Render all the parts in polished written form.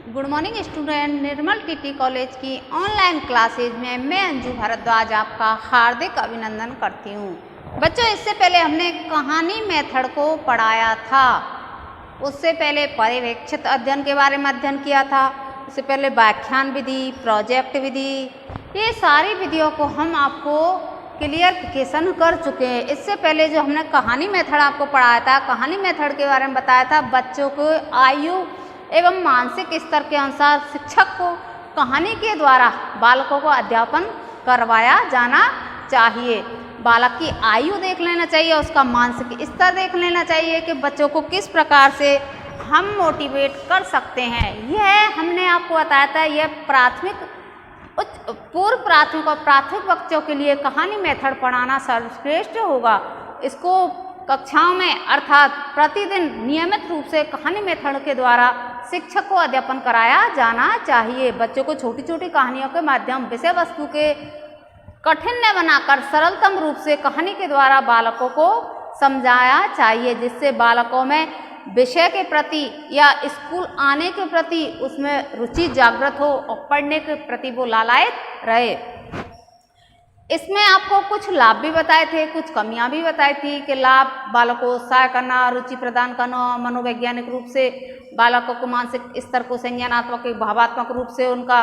Good morning student. Nirmal TT college की online classes में मैं अंजू भारद्वाज आपका हार्दिक अभिनंदन करती हूँ। बच्चों, इससे पहले हमने कहानी मेथड को पढ़ाया था। उससे पहले पर्यवेक्षित अध्ययन के बारे में अध्ययन किया था। उससे पहले व्याख्यान विधि, प्रोजेक्ट विधि, ये सारी विधियों को हम आपको क्लियरिफिकेशन कर चुके हैं। इससे पहले जो हमने कहानी मेथड आपको पढ़ाया था, कहानी मेथड के बारे में बताया था, बच्चों को आयु एवं मानसिक स्तर के अनुसार शिक्षक को कहानी के द्वारा बालकों को अध्यापन करवाया जाना चाहिए। बालक की आयु देख लेना चाहिए, उसका मानसिक स्तर देख लेना चाहिए कि बच्चों को किस प्रकार से हम मोटिवेट कर सकते हैं। यह हमने आपको बताया था। यह पूर्व प्राथमिक और प्राथमिक बच्चों के लिए कहानी मेथड पढ़ाना सर्वश्रेष्ठ होगा। इसको कक्षाओं में अर्थात प्रतिदिन नियमित रूप से कहानी मेथड के द्वारा शिक्षक को अध्यापन कराया जाना चाहिए। बच्चों को छोटी छोटी कहानियों के माध्यम विषय वस्तु के कठिन न बनाकर सरलतम रूप से कहानी के द्वारा बालकों को समझाया चाहिए, जिससे बालकों में विषय के प्रति या स्कूल आने के प्रति उसमें रुचि जागृत हो और पढ़ने के प्रति वो लालायित रहे। इसमें आपको कुछ लाभ भी बताए थे, कुछ कमियां भी बताई थी कि लाभ बालकों को उत्साह करना, रुचि प्रदान करना, मनोवैज्ञानिक रूप से बालकों को मानसिक स्तर को संज्ञानात्मक भावात्मक रूप से उनका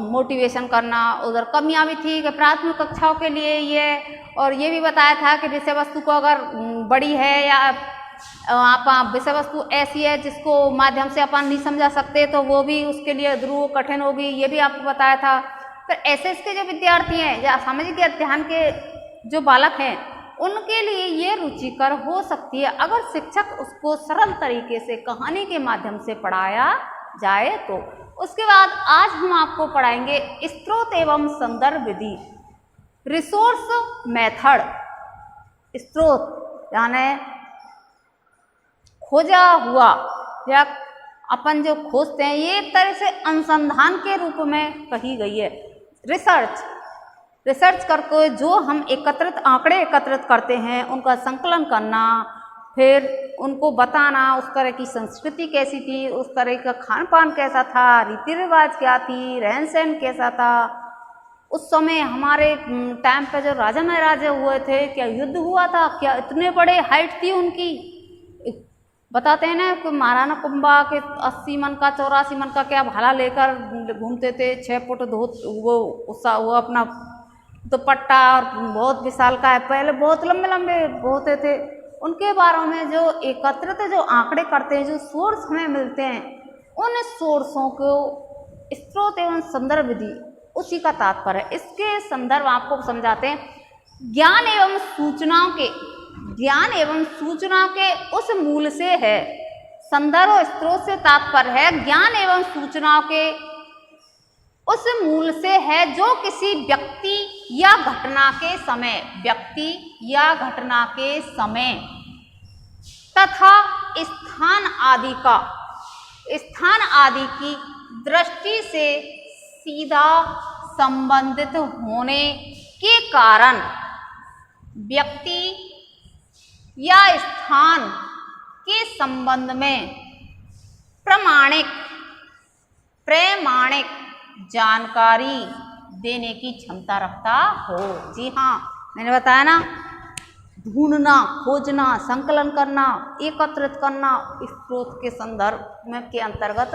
मोटिवेशन करना। उधर कमियां भी थी कि प्राथमिक कक्षाओं के लिए ये, और ये भी बताया था कि विषय वस्तु को अगर बड़ी है या आप विषय वस्तु ऐसी है जिसको माध्यम से अपन नहीं समझा सकते तो वो भी उसके लिए ध्रुव कठिन होगी, ये भी आपको बताया था। फिर एसएस के जो विद्यार्थी हैं या सामाजिक अध्ययन के जो बालक हैं उनके लिए ये रुचिकर हो सकती है अगर शिक्षक उसको सरल तरीके से कहानी के माध्यम से पढ़ाया जाए तो। उसके बाद आज हम आपको पढ़ाएंगे स्रोत एवं संदर्भ विधि, रिसोर्स मेथड। स्रोत यानी खोजा हुआ या अपन जो खोजते हैं, ये एक तरह से अनुसंधान के रूप में कही गई है। रिसर्च करके जो हम आंकड़े एकत्रित करते हैं उनका संकलन करना, फिर उनको बताना उस तरह की संस्कृति कैसी थी, उस तरह का खान पान कैसा था, रीति रिवाज क्या थी, रहन सहन कैसा था, उस समय हमारे टाइम पे जो राजा महाराजा हुए थे, क्या युद्ध हुआ था, क्या इतने बड़े हाइट थी उनकी। बताते हैं ना कि महाराणा कुंभा के 80 मन का 84 मन का क्या भाला लेकर घूमते थे, 6 फुट वो अपना दुपट्टा और बहुत विशाल का है, पहले बहुत लंबे लंबे होते थे। उनके बारे में जो एकत्रित जो आंकड़े करते हैं, जो सोर्स हमें मिलते हैं, उन सोर्सों को स्रोत एवं संदर्भ विधि उसी का तात्पर्य है। इसके संदर्भ आपको समझाते हैं। ज्ञान एवं सूचना के उस मूल से है। संदर्भ और स्रोत से तात्पर्य है ज्ञान एवं सूचनाओं के उस मूल से है जो किसी व्यक्ति या घटना के समय तथा स्थान आदि की दृष्टि से सीधा संबंधित होने के कारण व्यक्ति या स्थान के संबंध में प्रमाणिक जानकारी देने की क्षमता रखता हो। जी हाँ, मैंने बताया ना, ढूंढना, खोजना, संकलन करना, एकत्रित करना स्रोत के संदर्भ में के अंतर्गत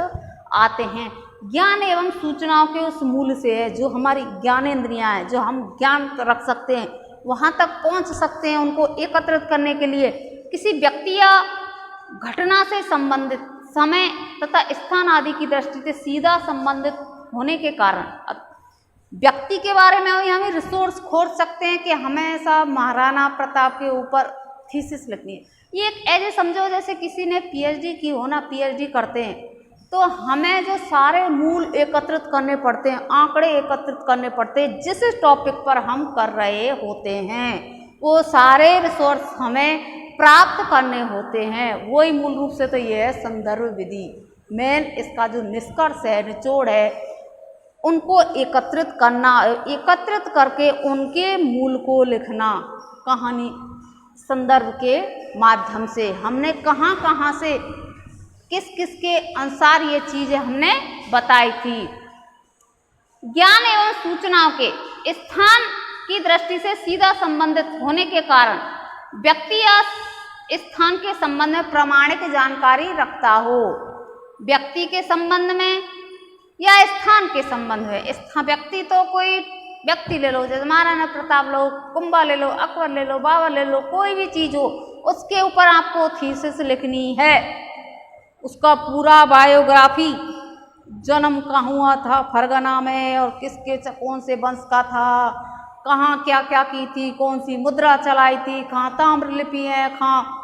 आते हैं। ज्ञान एवं सूचनाओं के उस मूल से है जो हमारी ज्ञानेंद्रियां हैं, जो हम ज्ञान रख सकते हैं, वहाँ तक पहुँच सकते हैं। उनको एकत्रित करने के लिए किसी व्यक्ति या घटना से संबंधित समय तथा स्थान आदि की दृष्टि से सीधा संबंधित होने के कारण व्यक्ति के बारे में हम रिसोर्स खोज सकते हैं कि हमें ऐसा महाराणा प्रताप के ऊपर थीसिस लिखनी है। ये एक ऐसे समझो जैसे किसी ने पीएचडी की हो ना, पीएचडी करते हैं तो हमें जो सारे मूल एकत्रित करने पड़ते हैं, आंकड़े एकत्रित करने पड़ते हैं, जिस टॉपिक पर हम कर रहे होते हैं, वो सारे रिसोर्स हमें प्राप्त करने होते हैं। वही मूल रूप से तो ये है संदर्भ विधि। मेन इसका जो निष्कर्ष है, निचोड़ है, उनको एकत्रित करना, एकत्रित करके उनके मूल को लिखना कहानी संदर्भ के माध्यम से। हमने कहाँ कहाँ से किस किस के अनुसार ये चीजें हमने बताई थी। ज्ञान एवं सूचनाओं के स्थान की दृष्टि से सीधा संबंधित होने के कारण व्यक्ति या स्थान के संबंध में प्रामाणिक जानकारी रखता हो। व्यक्ति के संबंध में या स्थान के संबंध में, व्यक्ति तो कोई व्यक्ति ले लो, जैसे महाराणा प्रताप लो, कुंभा ले लो, अकबर ले लो, बाबर ले लो, कोई भी चीज हो उसके ऊपर आपको थीसिस लिखनी है, उसका पूरा बायोग्राफी, जन्म कहाँ हुआ था फरगना में और किसके कौन से वंश का था, कहाँ क्या क्या की थी, कौन सी मुद्रा चलाई थी, कहाँ ताम्र लिपि है, कहाँ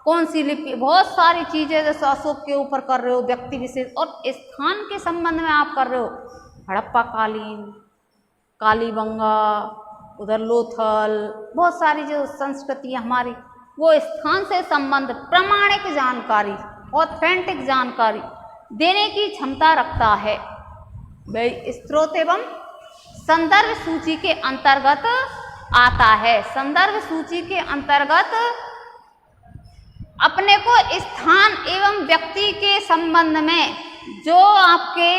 कौन सी लिपि, बहुत सारी चीजें जैसे अशोक के ऊपर कर रहे हो व्यक्ति विशेष, और स्थान के संबंध में आप कर रहे हो हड़प्पा कालीन, कालीबंगा, उधर लोथल, बहुत सारी जो संस्कृति हमारी, वो स्थान से संबंध प्रामाणिक जानकारी, ऑथेंटिक जानकारी देने की क्षमता रखता है। भाई स्रोत एवं संदर्भ सूची के अंतर्गत आता है। संदर्भ सूची के अंतर्गत अपने को स्थान एवं व्यक्ति के संबंध में जो आपके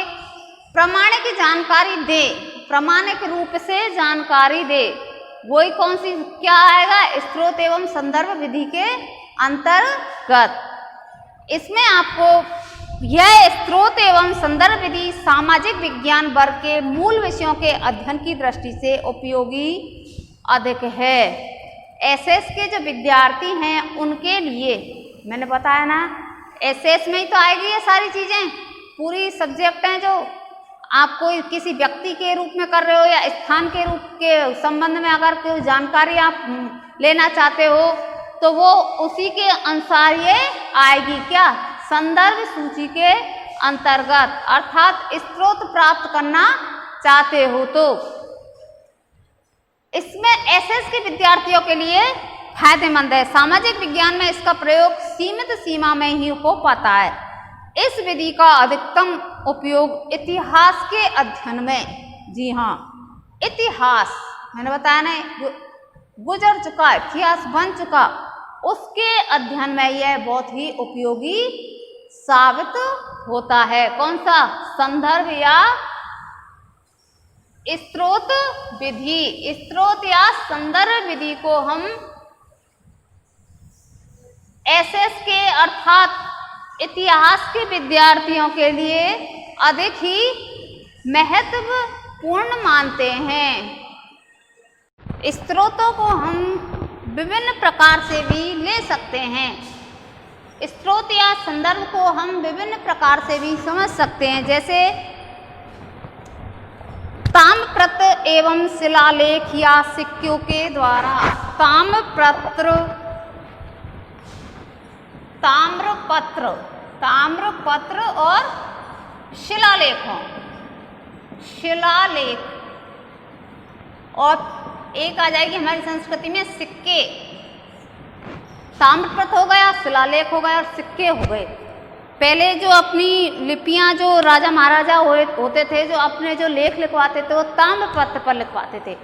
प्रामाणिक जानकारी दे, प्रामाणिक रूप से जानकारी दे, वही कौन सी क्या आएगा, स्रोत एवं संदर्भ विधि के अंतर्गत। इसमें आपको यह स्रोत एवं संदर्भ विधि सामाजिक विज्ञान वर्ग के मूल विषयों के अध्ययन की दृष्टि से उपयोगी अधिक है। एसएस के जो विद्यार्थी हैं उनके लिए मैंने बताया ना, एसएस में ही तो आएगी ये सारी चीजें, पूरी सब्जेक्ट हैं जो आपको किसी व्यक्ति के रूप में कर रहे हो या स्थान के रूप के संबंध में अगर कोई जानकारी आप लेना चाहते हो तो वो उसी के अनुसार ये आएगी। क्या, संदर्भ सूची के अंतर्गत, अर्थात स्रोत प्राप्त करना चाहते हो तो इसमें एसएस के विद्यार्थियों के लिए फायदेमंद है। सामाजिक विज्ञान में इसका प्रयोग सीमित सीमा में ही हो पाता है। इस विधि का अधिकतम उपयोग इतिहास के अध्ययन में, जी हाँ इतिहास मैंने बताया ना, गुजर चुका इतिहास बन चुका, उसके अध्ययन में यह बहुत ही उपयोगी साबित होता है। कौन सा, संदर्भ या स्रोत विधि, स्रोत या संदर्भ विधि को हम एसएस के अर्थात इतिहास के विद्यार्थियों के लिए अधिक ही महत्वपूर्ण मानते हैं। स्रोतों को हम विभिन्न प्रकार से भी ले सकते हैं। स्रोत या संदर्भ को हम विभिन्न प्रकार से भी समझ सकते हैं, जैसे ताम्रपत्र एवं शिलालेख या सिक्कों के द्वारा। ताम्रपत्र और शिलालेखों, शिलालेख, और एक आ जाएगी हमारी संस्कृति में सिक्के। ताम्रपत्र हो गया, शिलालेख हो गया और सिक्के हो गए। पहले जो अपनी लिपियां जो राजा महाराजा होते थे, जो अपने जो लेख लिखवाते थे वो ताम्रपत्र पर लिखवाते थे।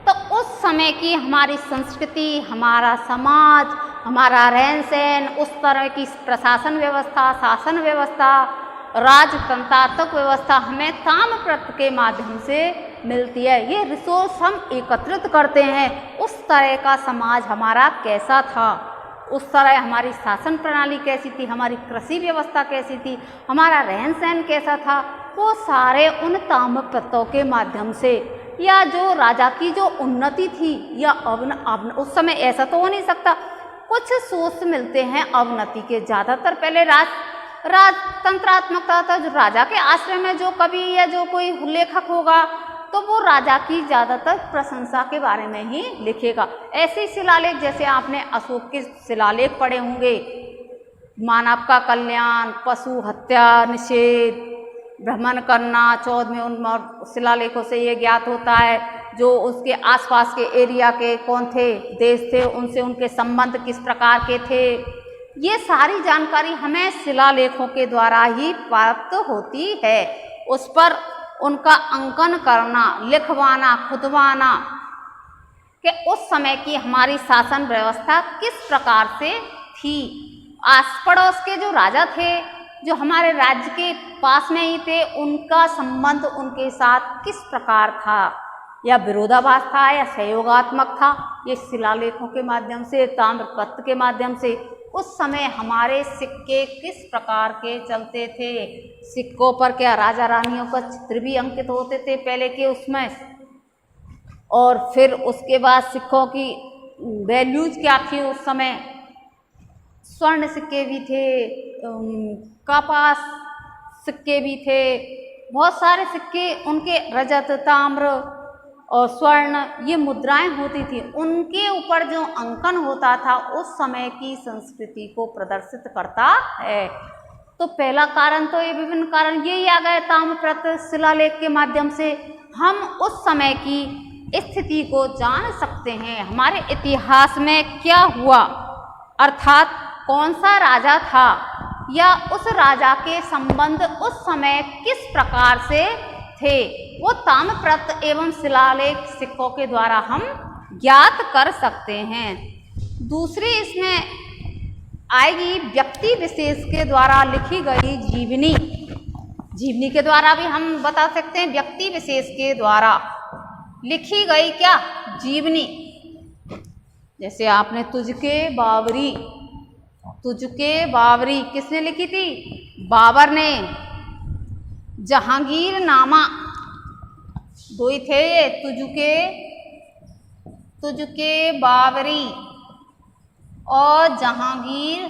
तो उस समय की हमारी संस्कृति, हमारा समाज, हमारा रहन सहन, उस तरह की प्रशासन व्यवस्था, शासन व्यवस्था, राजतंत्रात्मक व्यवस्था हमें ताम्रपत्र के माध्यम से मिलती है। ये रिसोर्स हम एकत्रित करते हैं, उस तरह का समाज हमारा कैसा था, उस तरह हमारी शासन प्रणाली कैसी थी, हमारी कृषि व्यवस्था कैसी थी, हमारा रहन सहन कैसा था, वो सारे उन ताम्रपत्रों के माध्यम से, या जो राजा की जो उन्नति थी, या उस समय ऐसा तो हो नहीं सकता, कुछ सोर्स मिलते हैं अवनति के। ज़्यादातर पहले राजतंत्रात्मकता था, जो राजा के आश्रय में जो कवि या जो कोई लेखक होगा तो वो राजा की ज़्यादातर प्रशंसा के बारे में ही लिखेगा। ऐसे शिलालेख जैसे आपने अशोक के शिलालेख पढ़े होंगे, मानव का कल्याण, पशु हत्या निषेध, भ्रमण करना, 14वें उन शिलालेखों से ये ज्ञात होता है जो उसके आसपास के एरिया के कौन थे, देश थे, उनसे उनके संबंध किस प्रकार के थे। ये सारी जानकारी हमें शिलालेखों के द्वारा ही प्राप्त होती है। उस पर उनका अंकन करना, लिखवाना, खुदवाना कि उस समय की हमारी शासन व्यवस्था किस प्रकार से थी। आस पड़ोस के जो राजा थे जो हमारे राज्य के पास में ही थे उनका संबंध उनके साथ किस प्रकार था, या विरोधाभास था या सहयोगात्मक था, ये शिलालेखों के माध्यम से, ताम्रपत्र के माध्यम से उस समय हमारे सिक्के किस प्रकार के चलते थे। सिक्कों पर क्या राजा रानियों का चित्र भी अंकित होते थे पहले के उसमें, और फिर उसके बाद सिक्कों की वैल्यूज क्या थी उस समय। स्वर्ण सिक्के भी थे, कपास सिक्के भी थे, बहुत सारे सिक्के उनके रजत, ताम्र और स्वर्ण ये मुद्राएं होती थी, उनके ऊपर जो अंकन होता था उस समय की संस्कृति को प्रदर्शित करता है। तो पहला कारण तो ये विभिन्न कारण यही आ गए, ताम्रपत्र शिलालेख के माध्यम से हम उस समय की स्थिति को जान सकते हैं, हमारे इतिहास में क्या हुआ, अर्थात कौन सा राजा था या उस राजा के संबंध उस समय किस प्रकार से थे, वो ताम्रपत्र एवं शिलालेख सिक्कों के द्वारा हम ज्ञात कर सकते हैं। दूसरी इसमें आएगी व्यक्ति विशेष के द्वारा लिखी गई जीवनी। जीवनी के द्वारा भी हम बता सकते हैं, व्यक्ति विशेष के द्वारा लिखी गई क्या जीवनी। जैसे आपने तुझके बावरी, तुझके बावरी किसने लिखी थी, बाबर ने। जहांगीर नामा, दो ही थे ये, तुझके बावरी और जहांगीर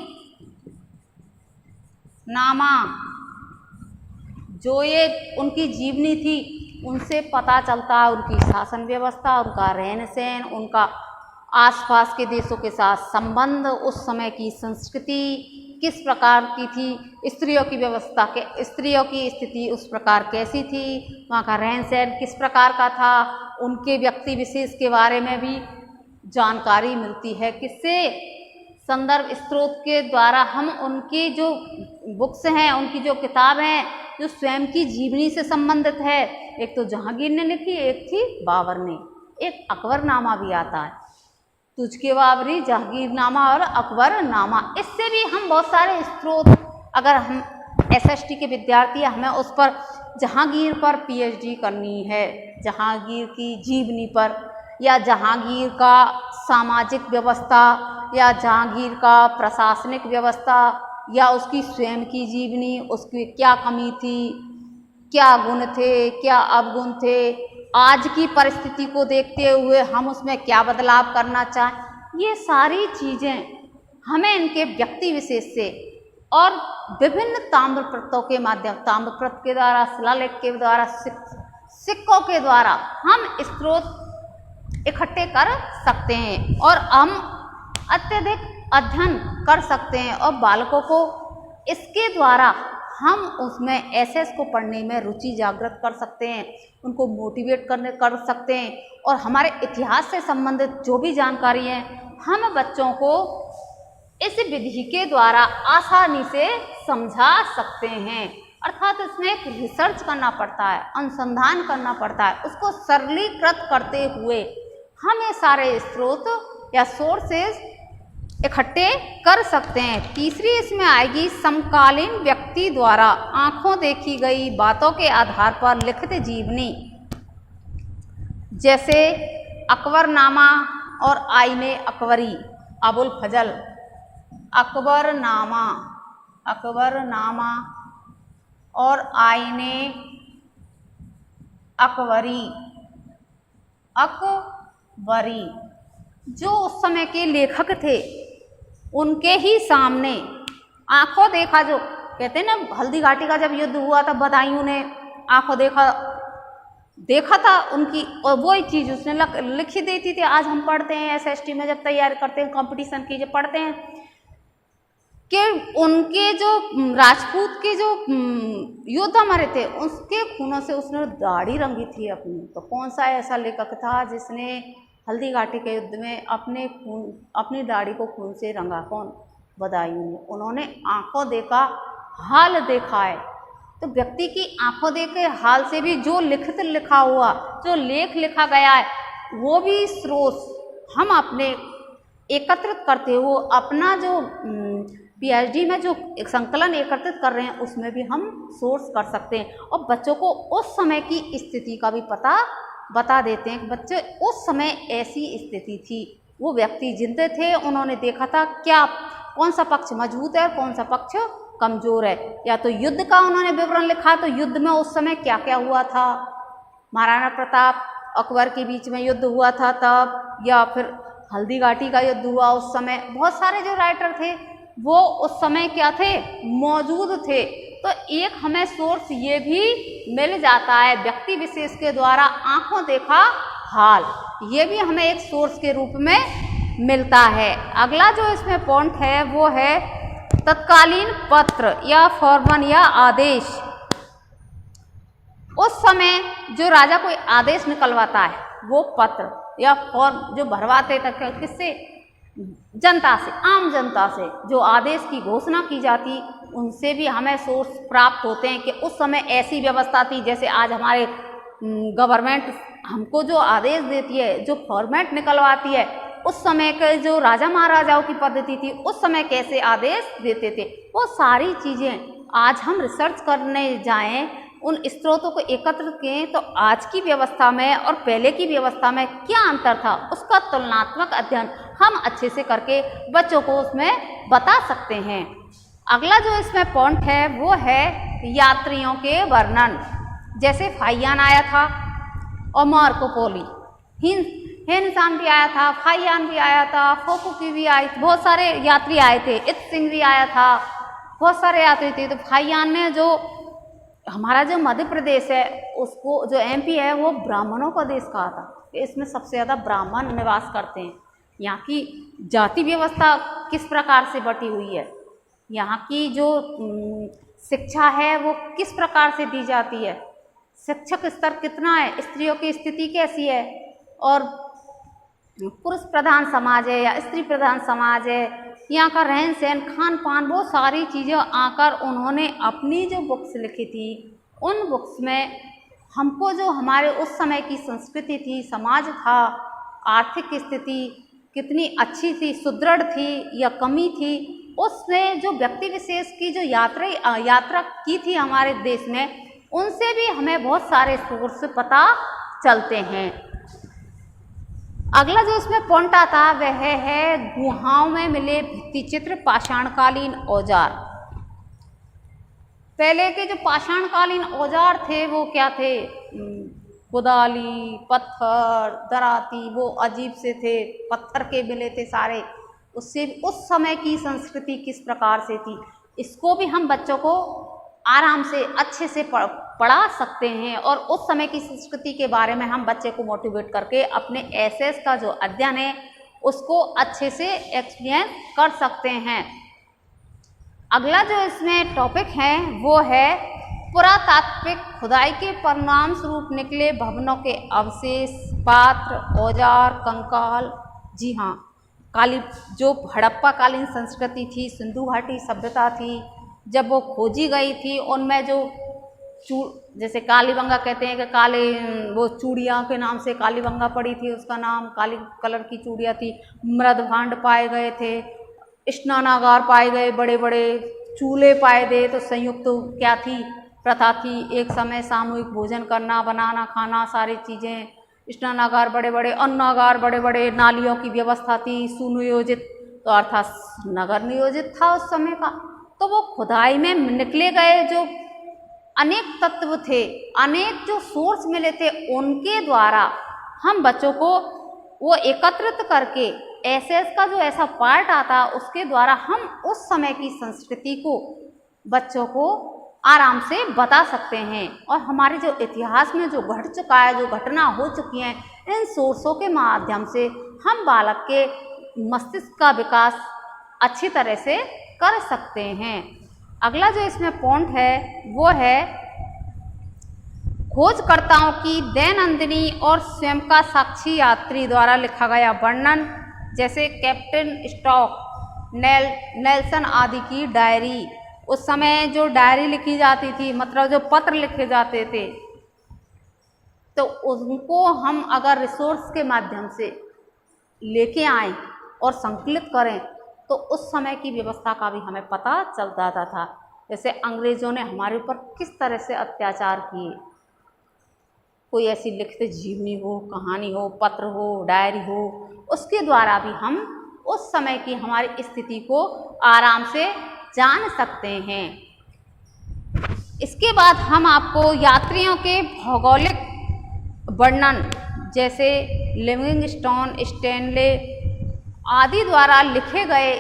नामा, जो ये उनकी जीवनी थी उनसे पता चलता है उनकी शासन व्यवस्था, उनका रहन सहन, उनका आसपास के देशों के साथ संबंध, उस समय की संस्कृति किस प्रकार की थी, स्त्रियों की व्यवस्था के, स्त्रियों की स्थिति उस प्रकार कैसी थी, वहाँ का रहन सहन किस प्रकार का था, उनके व्यक्ति विशेष के बारे में भी जानकारी मिलती है। किससे, संदर्भ स्रोत के द्वारा हम उनकी जो बुक्स हैं, उनकी जो किताब हैं, जो स्वयं की जीवनी से संबंधित है, एक तो जहांगीर ने लिखी, एक थी बाबर ने, एक अकबरनामा भी आता है, तुझके बावरी, जहांगीरनामा और अकबरनामा। इससे भी हम बहुत सारे स्रोत, अगर हम एसएसटी के विद्यार्थी हैं, हमें उस पर जहांगीर पर पीएचडी करनी है, जहांगीर की जीवनी पर, या जहांगीर का सामाजिक व्यवस्था, या जहांगीर का प्रशासनिक व्यवस्था, या उसकी स्वयं की जीवनी, उसकी क्या कमी थी, क्या गुण थे, क्या अवगुण थे, आज की परिस्थिति को देखते हुए हम उसमें क्या बदलाव करना चाहें, ये सारी चीज़ें हमें इनके व्यक्ति विशेष से और विभिन्न ताम्रपत्रों के माध्यम, ताम्रपत्र के द्वारा, शिलालेख के द्वारा, सिक्कों के द्वारा हम स्रोत इकट्ठे कर सकते हैं और हम अत्यधिक अध्ययन कर सकते हैं, और बालकों को इसके द्वारा हम उसमें एसएस को पढ़ने में रुचि जागृत कर सकते हैं, उनको मोटिवेट कर सकते हैं, और हमारे इतिहास से संबंधित जो भी जानकारी है हम बच्चों को इस विधि के द्वारा आसानी से समझा सकते हैं। अर्थात इसमें एक रिसर्च करना पड़ता है, अनुसंधान करना पड़ता है, उसको सरलीकृत करते हुए हम ये सारे स्रोत या सोर्सेज इकट्ठे कर सकते हैं। तीसरी इसमें आएगी समकालीन व्यक्ति द्वारा आंखों देखी गई बातों के आधार पर लिखित जीवनी, जैसे अकबरनामा और आईने अकबरी, अबुल फजल, अकबरनामा और आईने अकबरी, जो उस समय के लेखक थे उनके ही सामने आंखों देखा, जो कहते हैं ना हल्दी घाटी का जब युद्ध हुआ तब बदायूं ने आंखों देखा था उनकी, और वही चीज़ उसने लिखी देती थी। आज हम पढ़ते हैं एसएसटी में, जब तैयारी करते हैं कंपटीशन की, जब पढ़ते हैं कि उनके जो राजपूत के जो योद्धा मरे थे उसके खूनों से उसने दाढ़ी रंगी थी अपनी। तो कौन सा ऐसा लेखक था जिसने हल्दी घाटी के युद्ध में अपनी दाढ़ी को खून से रंगा? कौन? बदायूं ने। उन्होंने आंखों देखा, हाल देखा है। तो व्यक्ति की आंखों देखे हाल से भी जो लिखित लिखा हुआ, जो लेख लिखा गया है, वो भी स्रोत हम अपने एकत्रित करते हुए अपना जो पीएचडी में जो एक संकलन एकत्रित कर रहे हैं उसमें भी हम सोर्स कर सकते हैं और बच्चों को उस समय की स्थिति का भी पता बता देते हैं कि बच्चे उस समय ऐसी स्थिति थी, वो व्यक्ति जिंदे थे, उन्होंने देखा था क्या कौन सा पक्ष मजबूत है और कौन सा पक्ष कमजोर है। या तो युद्ध का उन्होंने विवरण लिखा तो युद्ध में उस समय क्या क्या हुआ था, महाराणा प्रताप अकबर के बीच में युद्ध हुआ था तब, या फिर हल्दी घाटी का युद्ध हुआ उस समय। बहुत सारे जो राइटर थे वो उस समय क्या थे, मौजूद थे। तो एक हमें सोर्स ये भी मिल जाता है व्यक्ति विशेष के द्वारा आंखों देखा हाल, ये भी हमें एक सोर्स के रूप में मिलता है। अगला जो इसमें पॉइंट है वो है तत्कालीन पत्र या फॉरमन या आदेश। उस समय जो राजा कोई आदेश निकलवाता है वो पत्र या फॉर्म जो भरवाते थे किससे, जनता से, आम जनता से जो आदेश की घोषणा की जाती, उनसे भी हमें सोर्स प्राप्त होते हैं कि उस समय ऐसी व्यवस्था थी। जैसे आज हमारे गवर्नमेंट हमको जो आदेश देती है, जो फॉर्मेट निकलवाती है, उस समय के जो राजा महाराजाओं की पद्धति थी उस समय कैसे आदेश देते थे, वो सारी चीज़ें आज हम रिसर्च करने जाएं, उन स्रोतों को एकत्र किए तो आज की व्यवस्था में और पहले की व्यवस्था में क्या अंतर था उसका तुलनात्मक अध्ययन हम अच्छे से करके बच्चों को उसमें बता सकते हैं। अगला जो इसमें पॉइंट है वो है यात्रियों के वर्णन। जैसे फाहियान आया था और मार्को पोली, हिंदुस्तान भी आया था, फाहियान भी आया था, फोकुकी भी आई थी, बहुत सारे यात्री आए थे, इत सिंह भी आया था, बहुत सारे यात्री थे। तो फाहियान में जो हमारा जो मध्य प्रदेश है उसको जो एमपी है वो ब्राह्मणों का देश कहा था, इसमें सबसे ज़्यादा ब्राह्मण निवास करते हैं। यहाँ की जाति व्यवस्था किस प्रकार से बटी हुई है, यहाँ की जो शिक्षा है वो किस प्रकार से दी जाती है, शिक्षक स्तर कितना है, स्त्रियों की स्थिति कैसी है, और पुरुष प्रधान समाज है या स्त्री प्रधान समाज है, यहाँ का रहन सहन खान पान, वो सारी चीज़ें आकर उन्होंने अपनी जो बुक्स लिखी थी उन बुक्स में हमको जो हमारे उस समय की संस्कृति थी, समाज था, आर्थिक स्थिति कितनी अच्छी थी, सुदृढ़ थी या कमी थी, उसने जो व्यक्ति विशेष की जो यात्रा की थी हमारे देश में, उनसे भी हमें बहुत सारे सोर्स पता चलते हैं। अगला जो इसमें पॉइंट आता वह है गुहाओं में मिले भित्तिचित्र पाषाणकालीन औजार। पहले के जो पाषाणकालीन औजार थे वो क्या थे, कुदाली, पत्थर, दराती, वो अजीब से थे, पत्थर के मिले थे सारे। उससे उस समय की संस्कृति किस प्रकार से थी, इसको भी हम बच्चों को आराम से अच्छे से पढ़ा सकते हैं और उस समय की संस्कृति के बारे में हम बच्चे को मोटिवेट करके अपने एसएस का जो अध्ययन है उसको अच्छे से एक्सप्लेन कर सकते हैं। अगला जो इसमें टॉपिक है वो है पुरातात्विक खुदाई के परिणाम स्वरूप निकले भवनों के अवशेष, पात्र, औजार, कंकाल। जी हाँ, काली जो हड़प्पा कालीन संस्कृति थी, सिंधु घाटी सभ्यता थी, जब वो खोजी गई थी उनमें जो जैसे कालीबंगा कहते हैं कि काले वो चूड़ियाँ के नाम से कालीबंगा पड़ी थी, उसका नाम काली कलर की चूड़ियाँ थी। मृद भांड पाए गए थे, स्नानागार पाए गए, बड़े बड़े चूल्हे पाए गए। तो संयुक्त क्या थी, प्रथा थी, एक समय सामूहिक भोजन करना, बनाना, खाना, सारी चीज़ें। स्नानागार बड़े बड़े, अन्नागार बड़े बड़े, नालियों की व्यवस्था थी, सुनियोजित तो अर्थात नगर नियोजित था उस समय का। तो वो खुदाई में निकले गए जो अनेक तत्व थे, अनेक जो सोर्स मिले थे, उनके द्वारा हम बच्चों को वो एकत्रित करके एसएस का जो ऐसा पार्ट आता उसके द्वारा हम उस समय की संस्कृति को बच्चों को आराम से बता सकते हैं। और हमारे जो इतिहास में जो घट चुका है, जो घटना हो चुकी हैं, इन सोर्सों के माध्यम से हम बालक के मस्तिष्क का विकास अच्छी तरह से कर सकते हैं। अगला जो इसमें पॉइंट है वो है खोजकर्ताओं की दैनंदिनी और स्वयं का साक्षी यात्री द्वारा लिखा गया वर्णन। जैसे कैप्टन स्टॉक, नेल्सन आदि की डायरी। उस समय जो डायरी लिखी जाती थी, मतलब जो पत्र लिखे जाते थे, तो उनको हम अगर रिसोर्स के माध्यम से लेके आएं और संकलित करें तो तो उस समय की व्यवस्था का भी हमें पता चल जाता था। जैसे अंग्रेज़ों ने हमारे ऊपर किस तरह से अत्याचार किए, कोई ऐसी लिखित जीवनी हो, कहानी हो, पत्र हो, डायरी हो, उसके द्वारा भी हम उस समय की हमारी स्थिति को आराम से जान सकते हैं। इसके बाद हम आपको यात्रियों के भौगोलिक वर्णन जैसे लिविंगस्टोन, स्टैनले आदि द्वारा लिखे गए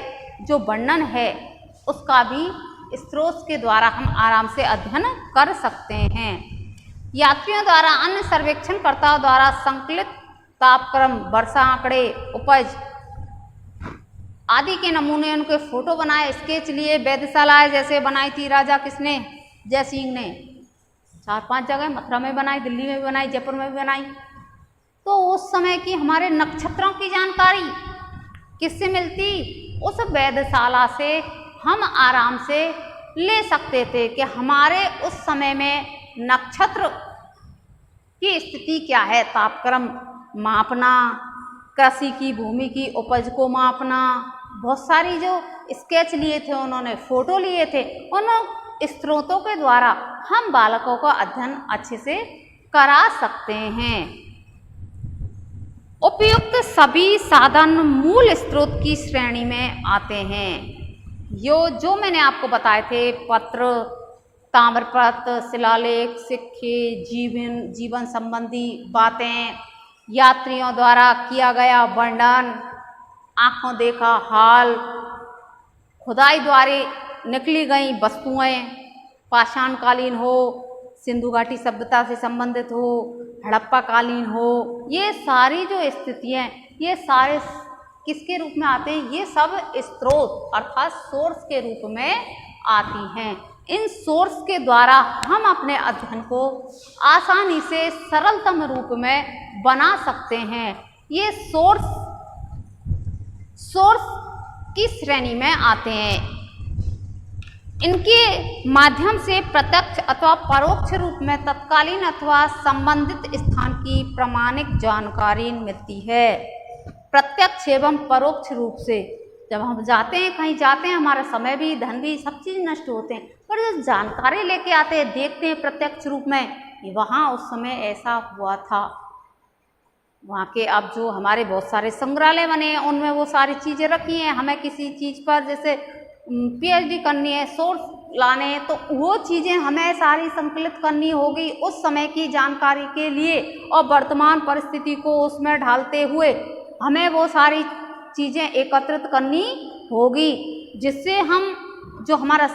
जो वर्णन है उसका भी स्रोत के द्वारा हम आराम से अध्ययन कर सकते हैं। यात्रियों द्वारा अन्य सर्वेक्षणकर्ताओं द्वारा संकलित तापक्रम, वर्षा आंकड़े, उपज आदि के नमूने, उनके फोटो बनाए, स्केच लिए, वेधशालाएं जैसे बनाई थी राजा किसने, जयसिंह ने 4-5 जगह, मथुरा में बनाई, दिल्ली में भी बनाई, जयपुर में भी बनाई। तो उस समय की हमारे नक्षत्रों की जानकारी किससे मिलती, उस वेधशाला से हम आराम से ले सकते थे कि हमारे उस समय में नक्षत्र की स्थिति क्या है, तापक्रम मापना, कृषि की भूमि की उपज को मापना, बहुत सारी जो स्केच लिए थे उन्होंने, फोटो लिए थे, उन स्रोतों के द्वारा हम बालकों का अध्ययन अच्छे से करा सकते हैं। उपयुक्त सभी साधन मूल स्रोत की श्रेणी में आते हैं। जो मैंने आपको बताए थे, पत्र, ताम्रपत्र, शिलालेख, सिक्के, जीवन संबंधी बातें, यात्रियों द्वारा किया गया वर्णन, आंखों देखा हाल, खुदाई द्वारा निकली गई वस्तुएं, पाषाण कालीन हो, सिंधु घाटी सभ्यता से संबंधित हो, हड़प्पा कालीन हो, ये सारी जो स्थितियाँ, ये सारे किसके रूप में आते हैं, ये सब स्रोत अर्थात सोर्स के रूप में आती हैं। इन सोर्स के द्वारा हम अपने अध्ययन को आसानी से सरलतम रूप में बना सकते हैं। ये सोर्स की श्रेणी में आते हैं। इनके माध्यम से प्रत्यक्ष अथवा परोक्ष रूप में तत्कालीन अथवा संबंधित स्थान की प्रामाणिक जानकारी मिलती है। प्रत्यक्ष एवं परोक्ष रूप से जब हम जाते हैं, कहीं जाते हैं, हमारा समय भी, धन भी, सब चीज़ नष्ट होते हैं, पर जो जानकारी लेके आते हैं, देखते हैं प्रत्यक्ष रूप में, ये वहाँ उस समय ऐसा हुआ था। वहाँ के अब जो हमारे बहुत सारे संग्रहालय बने हैं, उनमें वो सारी चीज़ें रखी हैं। हमें किसी चीज़ पर जैसे पीएचडी करनी है, सोर्स लाने हैं, तो वो चीज़ें हमें सारी संकलित करनी होगी उस समय की जानकारी के लिए, और वर्तमान परिस्थिति को उसमें ढालते हुए हमें वो सारी चीज़ें एकत्रित करनी होगी, जिससे हम जो हमारा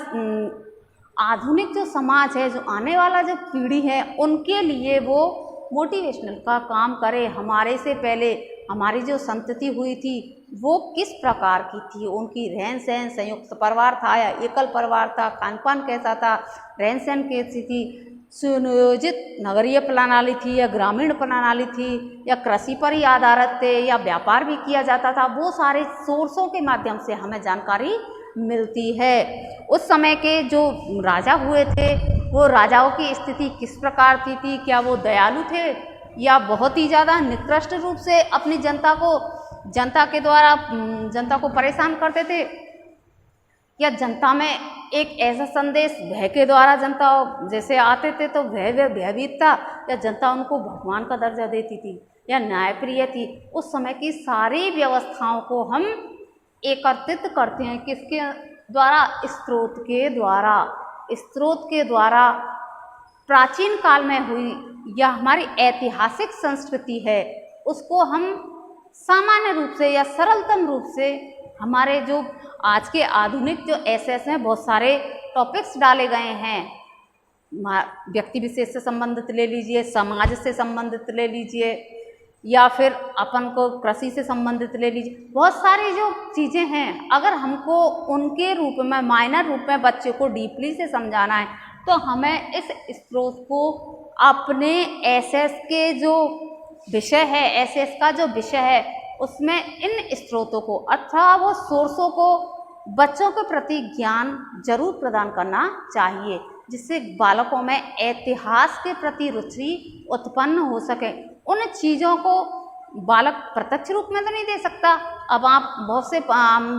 आधुनिक जो समाज है, जो आने वाला जो पीढ़ी है, उनके लिए वो मोटिवेशनल का काम करे। हमारे से पहले हमारी जो संतति हुई थी वो किस प्रकार की थी, उनकी रहन सहन, संयुक्त परिवार था या एकल परिवार था, खान पान कैसा था, रहन सहन कैसी थी, सुनियोजित नगरीय प्रणाली थी या ग्रामीण प्रणाली थी, या कृषि पर ही आधारित थे, या व्यापार भी किया जाता था, वो सारे सोर्सों के माध्यम से हमें जानकारी मिलती है। उस समय के जो राजा हुए थे, वो राजाओं की स्थिति किस प्रकार की थी, क्या वो दयालु थे या बहुत ही ज़्यादा निकृष्ट रूप से अपनी जनता के द्वारा जनता को परेशान करते थे, या जनता में एक ऐसा संदेश भय के द्वारा जनता जैसे आते थे तो भयभीत था, या जनता उनको भगवान का दर्जा देती थी या न्यायप्रिय थी। उस समय की सारी व्यवस्थाओं को हम एकत्रित करते हैं किसके द्वारा, स्रोत के द्वारा प्राचीन काल में हुई या हमारी ऐतिहासिक संस्कृति है, उसको हम सामान्य रूप से या सरलतम रूप से हमारे जो आज के आधुनिक जो एसेस में बहुत सारे टॉपिक्स डाले गए हैं, व्यक्ति विशेष से संबंधित ले लीजिए, समाज से संबंधित ले लीजिए, या फिर अपन को कृषि से संबंधित ले लीजिए, बहुत सारी जो चीज़ें हैं, अगर हमको उनके रूप में माइनर रूप में बच्चे को डीपली से समझाना है तो हमें इस स्रोत को अपने एसएस के जो विषय है, एसएस का जो विषय है, उसमें इन स्रोतों को अथवा वो सोर्सों को बच्चों के प्रति ज्ञान जरूर प्रदान करना चाहिए, जिससे बालकों में इतिहास के प्रति रुचि उत्पन्न हो सके। उन चीज़ों को बालक प्रत्यक्ष रूप में तो नहीं दे सकता, अब आप बहुत से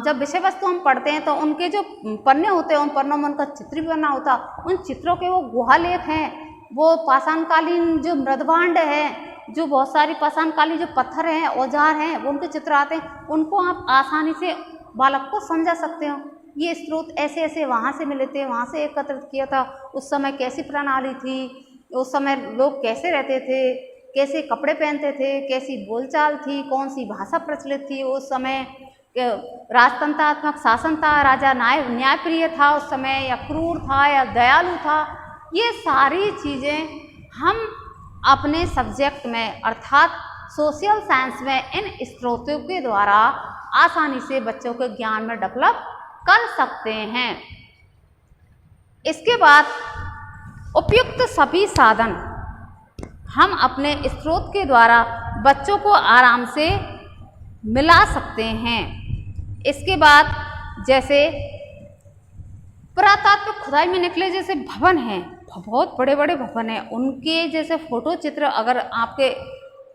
जब विषय वस्तु हम पढ़ते हैं तो उनके जो पन्ने होते हैं उन पन्नों में उनका चित्र भी बना होता, उन चित्रों के वो गुहालेख हैं, वो पाषाणकालीन जो मृदभांड है, जो बहुत सारी पाषाणकालीन जो पत्थर हैं, औजार हैं, वो उनके चित्र आते हैं, उनको आप आसानी से बालक को समझा सकते हो। ये स्रोत ऐसे ऐसे वहाँ से मिले थे, वहाँ से एकत्रित किया था, उस समय कैसी प्रणाली थी, उस समय लोग कैसे रहते थे, कैसे कपड़े पहनते थे, कैसी बोलचाल थी, कौन सी भाषा प्रचलित थी उस समय, राजतंत्रात्मक शासन था, राजा न्यायप्रिय था उस समय या क्रूर था या दयालु था। ये सारी चीज़ें हम अपने सब्जेक्ट में अर्थात सोशल साइंस में इन स्रोतों के द्वारा आसानी से बच्चों के ज्ञान में डेवलप कर सकते हैं। इसके बाद उपयुक्त सभी साधन हम अपने स्रोत के द्वारा बच्चों को आराम से मिला सकते हैं। इसके बाद जैसे पुरातात्विक खुदाई में निकले जैसे भवन हैं, बहुत बड़े बड़े भवन हैं, उनके जैसे फोटो चित्र अगर आपके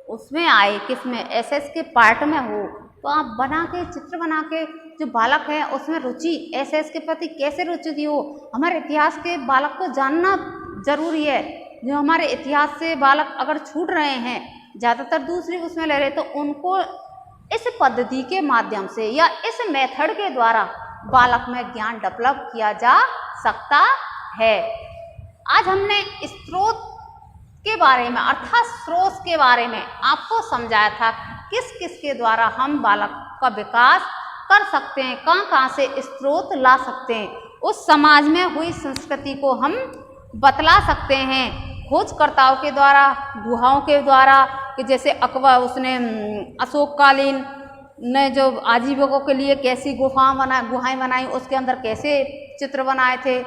उसमें आए, किसमें एसएस के पार्ट में हो, तो आप बना के चित्र बना के जो बालक है उसमें रुचि एसएस के प्रति कैसे रुचि दी हो, हमारे इतिहास के बालक को जानना जरूरी है। जो हमारे इतिहास से बालक अगर छूट रहे हैं, ज़्यादातर दूसरी उसमें ले रहे, तो उनको इस पद्धति के माध्यम से या इस मेथड के द्वारा बालक में ज्ञान डेवलप किया जा सकता है। आज हमने स्रोत के बारे में अर्थात स्रोत के बारे में आपको समझाया था, किस किस के द्वारा हम बालक का विकास कर सकते हैं, कहाँ कहाँ से स्रोत ला सकते हैं, उस समाज में हुई संस्कृति को हम बतला सकते हैं खोजकर्ताओं के द्वारा, गुहाओं के द्वारा, कि जैसे उसने अशोककालीन ने जो आजीविकों के लिए कैसी गुहाएं बनाई, उसके अंदर कैसे चित्र बनाए थे।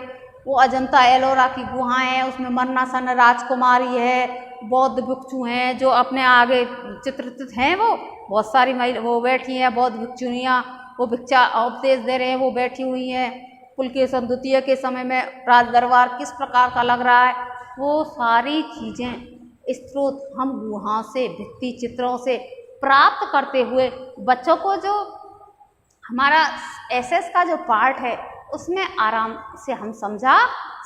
वो अजंता एलोरा की गुहाएं हैं, उसमें मन्नासन राजकुमारी है, बौद्ध भिक्षु हैं जो अपने आगे चित्रित हैं, वो बहुत सारी वो बैठी हैं बौद्ध भिक्षुनियाँ, वो भिक्षा उपदेश दे रहे हैं, वो बैठी हुई हैं। पुलकेशन द्वितीय के समय में राज दरबार किस प्रकार का लग रहा है, वो सारी चीज़ें स्रोत हम गुहाओं से, भित्ति चित्रों से प्राप्त करते हुए बच्चों को जो हमारा एसएस का जो पार्ट है उसमें आराम से हम समझा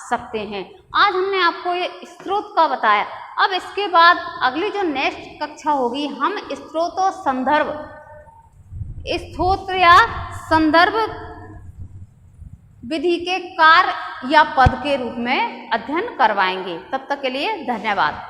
सकते हैं। आज हमने आपको ये स्रोत का बताया। अब इसके बाद अगली जो नेक्स्ट कक्षा होगी, हम स्रोत और संदर्भ, स्रोत या संदर्भ विधि के कार्य या पद के रूप में अध्ययन करवाएंगे। तब तक के लिए धन्यवाद।